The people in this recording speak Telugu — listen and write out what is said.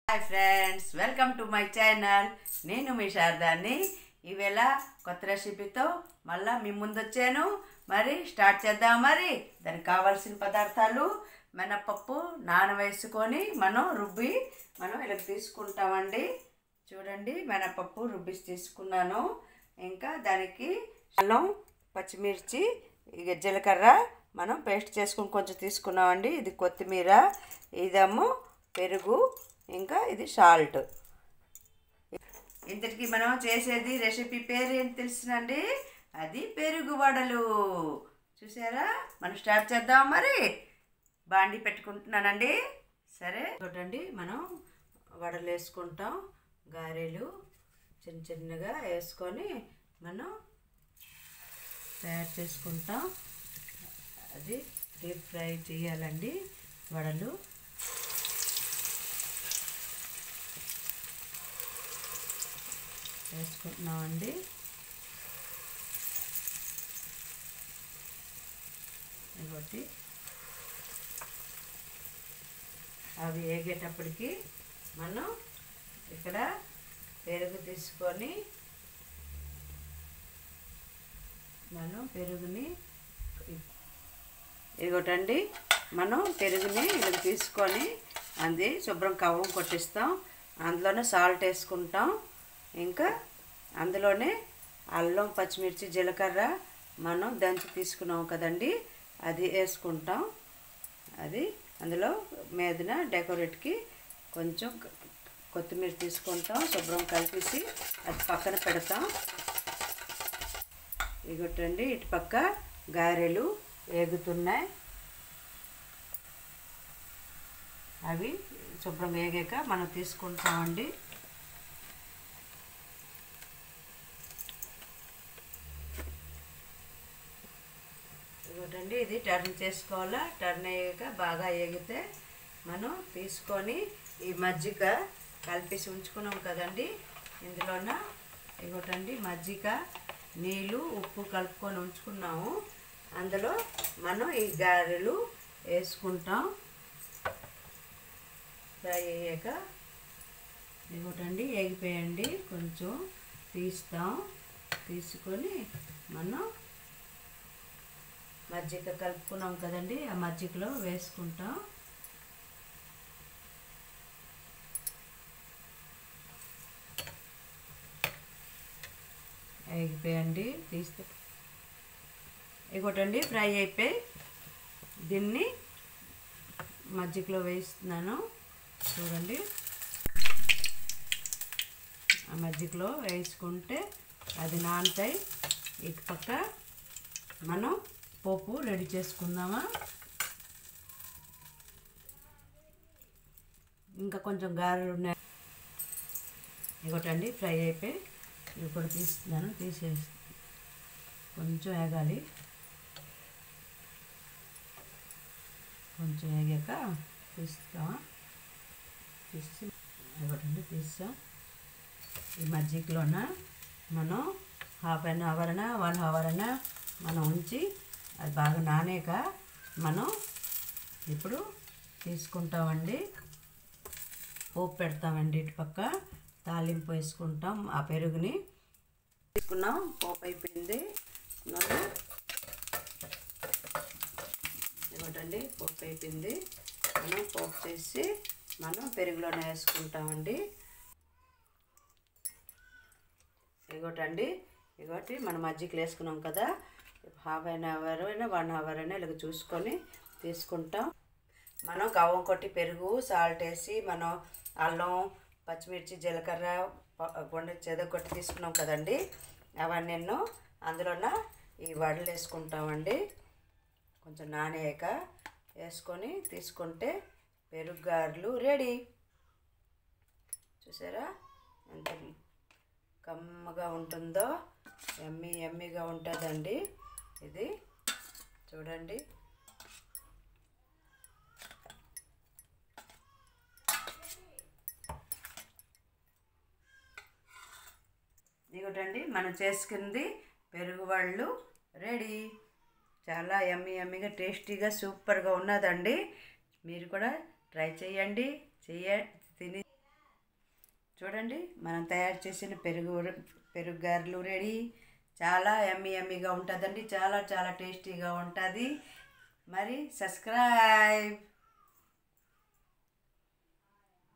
Hi friends, welcome to my channel. నేను మీ శారదాన్ని. ఈవేళ కొత్త రెసిపీతో మళ్ళీ మీ ముందు వచ్చాను. మరి స్టార్ట్ చేద్దాం. మరి దానికి కావాల్సిన పదార్థాలు: మినపప్పు నానవేసుకొని మనం ఇలా తీసుకుంటామండి. చూడండి, మినపప్పు రుబ్బిసి తీసుకున్నాను. ఇంకా దానికి అల్లం, పచ్చిమిర్చి, జీలకర్ర మనం పేస్ట్ చేసుకుని కొంచెం తీసుకున్నామండి. ఇది కొత్తిమీర, ఇదేమో పెరుగు, ఇంకా ఇది సాల్ట్. ఇంతటికి మనం చేసేది రెసిపీ పేరు ఏంటి తెలుసునండి? అది పెరుగు వడలు. చూసారా? మనం స్టార్ట్ చేద్దాం. మరి బాండి పెట్టుకుంటున్నానండి. సరే చూడండి, మనం వడలు వేసుకుంటాం. గారెలు చిన్న చిన్నగా వేసుకొని మనం తయారు చేసుకుంటాం. అది డీప్ ఫ్రై చేయాలండి వడలు. వేసుకుంటున్నామండి. ఇంకోటి అవి వేగేటప్పటికి మనం ఇక్కడ పెరుగు తీసుకొని మనం పెరుగుని ఇదిగోటండి, మనం పెరుగుని ఇలా తీసుకొని అది శుభ్రం కవ్వం కొట్టిస్తాం. అందులోనే సాల్ట్ వేసుకుంటాం. ఇంకా అందులోనే అల్లం, పచ్చిమిర్చి, జీలకర్ర మనం దంచి తీసుకున్నాం కదండి, అది వేసుకుంటాం. అది అందులో మీదన డెకరేట్కి కొంచెం కొత్తిమీర తీసుకుంటాం. శుభ్రం కలిపేసి అది పక్కన పెడతాం. ఇగొట్టండి, ఇటు పక్క గారెలు వేగుతున్నాయి. అవి శుభ్రం వేగాక మనం తీసుకుంటామండి. చూడండి, ఇది టర్న్ చేసుకోవాలా. టర్న్ అయ్యాక బాగా వేగితే మనం తీసుకొని ఈ మజ్జిగ కలిపేసి ఉంచుకున్నాం కదండి, ఇందులోన ఇగోటండి మజ్జిగ, నీళ్ళు, ఉప్పు కలుపుకొని ఉంచుకున్నాము. అందులో మనం ఈ గారెలు వేసుకుంటాం. ఫ్రై అయ్యాక ఇగోటండి వేగిపోయండి, కొంచెం తీసుకొని మనం మజ్జిగ కలుపుకున్నాం కదండి, ఆ మజ్జిగలో వేసుకుంటాం. వేగిపోయండి, తీస్తే ఇగోటండి ఫ్రై అయిపోయి దీన్ని మజ్జిగలో వేస్తున్నాను. చూడండి, ఆ మజ్జిగలో వేసుకుంటే అది నానతాయి. ఇటు పక్క మనం పోపు రెడీ చేసుకుందామా. ఇంకా కొంచెం గారెలు ఉన్నాయి. ఇగోటండి ఫ్రై అయిపోయి ఇవి కూడా తీస్తున్నాను. తీసేసి కొంచెం వేగాలి. కొంచెం వేగాక తీస్తామా. తీసి ఇగోటండి తీస్తాం. ఈ మజ్జిగలోన మనం హాఫ్ అన్ అవర్ అయినా 1 అవర్ అయినా మనం ఉంచి అది బాగా నానాక మనం ఇప్పుడు తీసుకుంటామండి. పోపు పెడతామండి. ఇటు పక్క తాలింపు వేసుకుంటాం. ఆ పెరుగుని తీసుకున్నాం. పోపు అయిపోయింది. ఇవ్వటండి, పోపు అయిపోయింది. మనం పోపు చేసి మనం పెరుగులోనే వేసుకుంటామండి. ఇగోటి మనం మజ్జిగలు వేసుకున్నాం కదా, హాఫ్ అన్ అవర్ అయినా 1 అవర్ అయినా ఇలాగ చూసుకొని తీసుకుంటాం. మనం కవ్వం కొట్టి పెరుగు, సాల్ట్ వేసి మనం అల్లం, పచ్చిమిర్చి, జీలకర్ర గుండె చెదగొట్టి తీసుకున్నాం కదండి, అవన్నీ అందులోన ఈ వడలు వేసుకుంటామండి. కొంచెం నానేక వేసుకొని తీసుకుంటే పెరుగు గారెలు రెడీ. చూసారా ఎంత కమ్మగా ఉంటుందో, ఎమ్మీగా ఉంటుందండి ఇది. చూడండి, ఇదిగోటండి మనం చేసుకుంది పెరుగు వడలు రెడీ. చాలా ఎమ్మీగా టేస్టీగా సూపర్గా ఉన్నదండి. మీరు కూడా ట్రై చేయండి. తిని చూడండి మనం తయారు చేసిన పెరుగు గారెలు రెడీ. చాలా యమ్మీగా ఉంటుందండి, చాలా చాలా టేస్టీగా ఉంటుంది. మరి సబ్స్క్రైబ్.